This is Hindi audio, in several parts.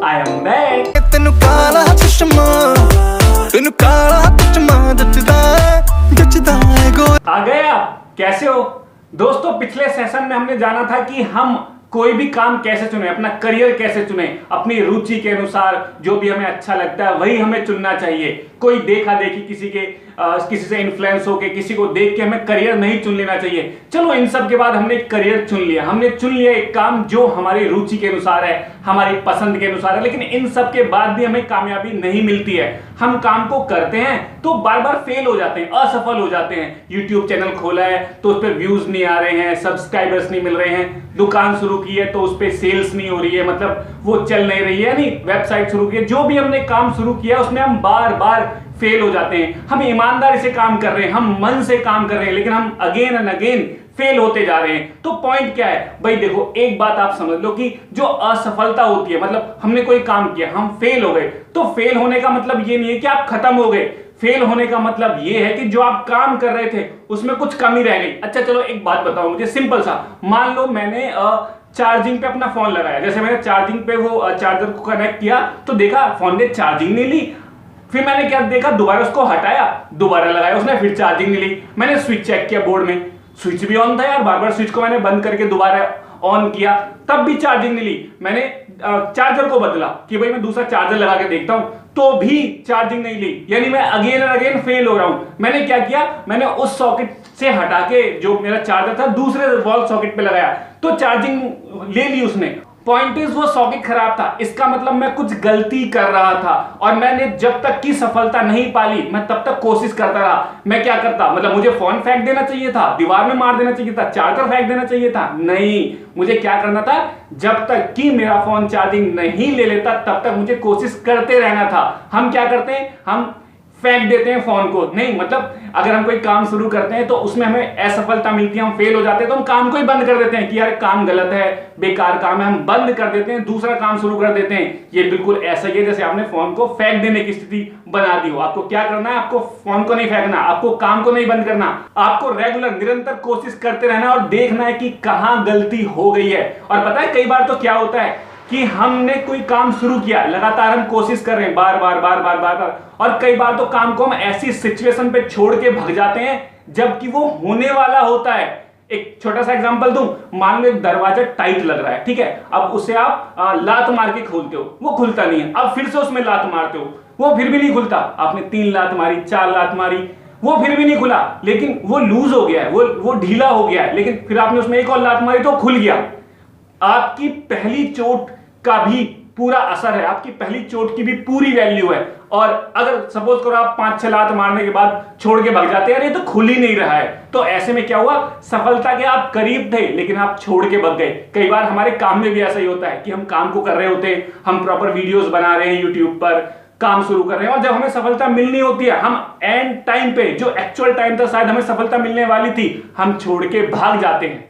I am back. तेनू काला चश्मा जचदा है गो। आ गए आप, कैसे हो दोस्तों? पिछले सेशन में हमने जाना था कि हम कोई भी काम कैसे चुने, अपना करियर कैसे चुने, अपनी रुचि के अनुसार जो भी हमें अच्छा लगता है वही हमें चुनना चाहिए। कोई देखा देखी किसी से इन्फ्लुएंस होके किसी को देख के हमें करियर नहीं चुन लेना चाहिए। चलो इन सब के बाद हमने करियर चुन लिया, हमने चुन लिया एक काम जो हमारी रुचि के अनुसार है, हमारी पसंद के अनुसार है, लेकिन इन सब के बाद भी हमें कामयाबी नहीं मिलती है। हम काम को करते हैं तो बार बार फेल हो जाते हैं, असफल हो जाते हैं। यूट्यूब चैनल खोला है तो उस पर व्यूज नहीं आ रहे हैं, सब्सक्राइबर्स नहीं मिल रहे हैं, दुकान शुरू की है तो उस पर सेल्स नहीं हो रही है, मतलब वो चल नहीं रही है, नहीं वेबसाइट शुरू की है, जो भी हमने काम शुरू किया उसमें हम बार बार फेल हो जाते हैं। हम ईमानदारी से काम कर रहे हैं, हम मन से काम कर रहे हैं, लेकिन हम अगेन एंड अगेन फेल होते जा रहे हैं। तो पॉइंट क्या है भाई? देखो, एक बात आप समझ लो कि जो असफलता होती है, मतलब हमने कोई काम किया, हम फेल हो गए, तो फेल होने का मतलब ये नहीं है कि आप खत्म हो गए। फेल होने का मतलब ये है कि जो आप काम कर रहे थे उसमें कुछ कमी रह गई। अच्छा चलो एक बात बताओ मुझे, सिंपल सा, मान लो मैंने चार्जिंग पे अपना फोन लगाया, जैसे मैंने चार्जिंग पे वो चार्जर को कनेक्ट किया तो देखा फोन ने चार्जिंग नहीं ली। फिर मैंने क्या देखा, दोबारा उसको हटाया, दोबारा लगाया, उसने फिर चार्जिंग नहीं ली। मैंने स्विच चेक किया बोर्ड में, स्विच भी ऑन था यार, बार बार स्विच को मैंने बंद करके दोबारा ऑन किया, तब भी चार्जिंग नहीं ली। मैंने चार्जर को बदला कि भाई मैं दूसरा चार्जर लगा के देखता हूं, तो भी चार्जिंग नहीं ली, यानी मैं अगेन एंड अगेन फेल हो रहा हूं। मैंने क्या किया, मैंने उस सॉकेट से हटा के जो मेरा चार्जर था दूसरे वॉल सॉकेट पे लगाया, तो चार्जिंग ले ली उसने। पॉइंट इज वो सॉकेट खराब था, इसका मतलब मैं कुछ गलती कर रहा था और मैंने जब तक की सफलता नहीं पाली मैं तब तक कोशिश करता रहा। मैं क्या करता, मतलब मुझे फोन फेंक देना चाहिए था, दीवार में मार देना चाहिए था, चार्जर फेंक देना चाहिए था? नहीं, मुझे क्या करना था, जब तक कि मेरा फोन चार्जिंग नहीं ले लेता तब तक मुझे कोशिश करते रहना था। हम क्या करते हैं, हम फेंक देते हैं फोन को। नहीं, मतलब अगर हम कोई काम शुरू करते हैं तो उसमें हमें असफलता मिलती है, हम फेल हो जाते हैं, तो हम काम को ही बंद कर देते हैं कि यार काम गलत है, बेकार काम है, हम बंद कर देते हैं, दूसरा काम शुरू कर देते हैं। ये बिल्कुल ऐसा ही है जैसे आपने फोन को फेंक देने की स्थिति बना दी हो। आपको क्या करना है, आपको फोन को नहीं फेंकना, आपको काम को नहीं बंद करना, आपको रेगुलर निरंतर कोशिश करते रहना और देखना है कि कहां गलती हो गई है। और पता है कई बार तो क्या होता है कि हमने कोई काम शुरू किया, लगातार हम कोशिश कर रहे हैं बार बार बार बार बार बार, और कई बार तो काम को हम ऐसी सिचुएशन पे छोड़ के भाग जाते हैं जबकि वो होने वाला होता है। एक छोटा सा एग्जांपल दूं, मान लो एक दरवाजा टाइट लग रहा है, ठीक है, अब उसे आप लात मार के खोलते हो, वो खुलता नहीं है, अब फिर से उसमें लात मारते हो, वो फिर भी नहीं खुलता। आपने 3 लात मारी, 4 लात मारी, वो फिर भी नहीं खुला, लेकिन वो लूज हो गया है, वो ढीला हो गया है, लेकिन फिर आपने उसमें एक और लात मारी तो खुल गया। आपकी पहली चोट का भी पूरा असर है, आपकी पहली चोट की भी पूरी वैल्यू है। और अगर सपोज करो आप 5-6 लात मारने के बाद छोड़ के भाग जाते हैं, अरे तो खुल ही नहीं रहा है, तो ऐसे में क्या हुआ, सफलता के आप करीब थे लेकिन आप छोड़ के भाग गए। कई बार हमारे काम में भी ऐसा ही होता है कि हम काम को कर रहे होते हैं, हम प्रॉपर वीडियोस बना रहे हैं यूट्यूब पर, काम शुरू कर रहे हैं, और जब हमें सफलता मिलनी होती है, हम एंड टाइम पे, जो एक्चुअल टाइम था शायद हमें सफलता मिलने वाली थी, हम छोड़ के भाग जाते हैं।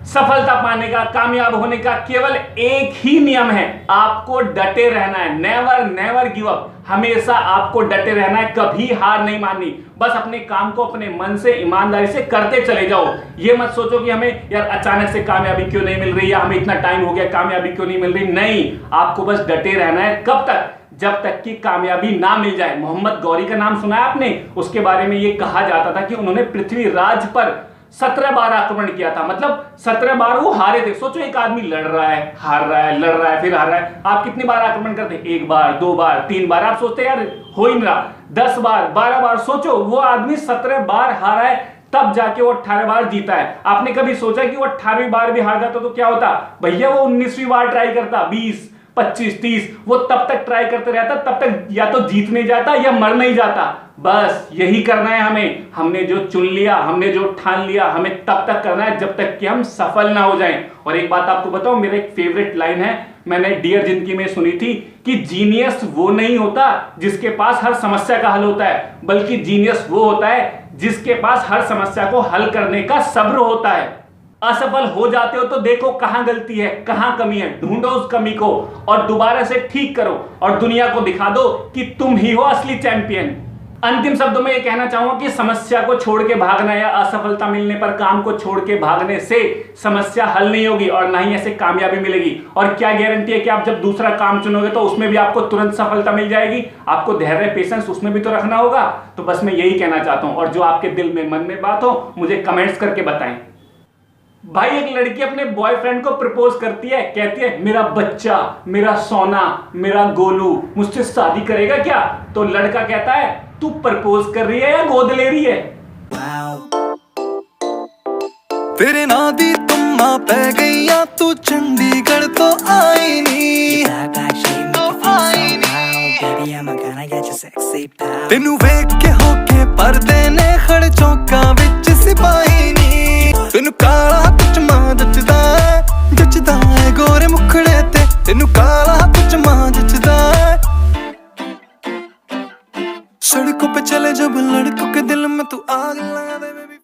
सफलता पाने का, कामयाब होने का केवल एक ही नियम है, आपको डटे रहना है। नेवर नेवर गिव अप, हमेशा आपको डटे रहना है, कभी हार नहीं माननी। बस अपने काम को अपने मन से ईमानदारी से करते चले जाओ। ये मत सोचो कि हमें यार अचानक से कामयाबी क्यों नहीं मिल रही, या हमें इतना टाइम हो गया कामयाबी क्यों नहीं मिल रही। नहीं, आपको बस डटे रहना है। कब तक? जब तक कि कामयाबी ना मिल जाए। मोहम्मद गौरी का नाम सुना है आपने? उसके बारे में ये कहा जाता था कि उन्होंने पृथ्वीराज पर 17 बार आक्रमण किया था, मतलब 17 बार वो हारे थे। सोचो एक आदमी लड़ रहा है, हार रहा है, लड़ रहा है, फिर हार रहा है, आप कितनी बार आक्रमण करते? 1 बार, 2 बार, 3 बार, आप सोचते यार हो ही नहीं रहा। 10 बार, 12 बार, सोचो वो आदमी 17 बार हारा है, तब जाके वो 18 बार जीता है। आपने कभी सोचा कि वो 18वीं बार भी हार जाता तो क्या होता? भैया वो 19वीं बार ट्राई करता, 20, 25, 30, वो तब तक ट्राई करते रहता, तब तक या तो जीत नहीं जाता या मर नहीं जाता। बस यही करना है हमें, हमने जो चुन लिया, हमने जो ठान लिया, हमें तब तक करना है जब तक कि हम सफल ना हो जाएं। और एक बात आपको बताऊं, मेरा एक फेवरेट लाइन है, मैंने डियर जिंदगी में सुनी थी कि जीनियस वो नहीं होता जिसके पास हर समस्या का हल होता है, बल्कि जीनियस वो होता है जिसके पास हर समस्या को हल करने का सब्र होता है। असफल हो जाते हो तो देखो कहां गलती है, कहां कमी है, ढूंढो उस कमी को और दोबारा से ठीक करो और दुनिया को दिखा दो कि तुम ही हो असली चैंपियन। अंतिम शब्दों में ये कहना चाहूंगा कि समस्या को छोड़ के भागना या असफलता मिलने पर काम को छोड़ के भागने से समस्या हल नहीं होगी और ना ही ऐसे कामयाबी मिलेगी। और क्या गारंटी है कि आप जब दूसरा काम चुनोगे तो उसमें भी आपको तुरंत सफलता मिल जाएगी? आपको धैर्य पेशेंस उसमें भी तो रखना होगा। तो बस मैं यही कहना चाहता हूं, और जो आपके दिल में मन में बात हो मुझे कमेंट्स करके बताएं। भाई एक लड़की अपने बॉयफ्रेंड को प्रपोज करती है, कहती है मेरा बच्चा, मेरा सोना, मेरा गोलू मुझसे शादी करेगा क्या? तो लड़का कहता है तू प्रपोज कर रही है या गोद ले रही है? तेरे नाम दी तुम्मा पै गईया, तू चंडीगढ़ तो आई नी, तो आई नी। तेनू वेख के होके पर्दे ने खड़ चौका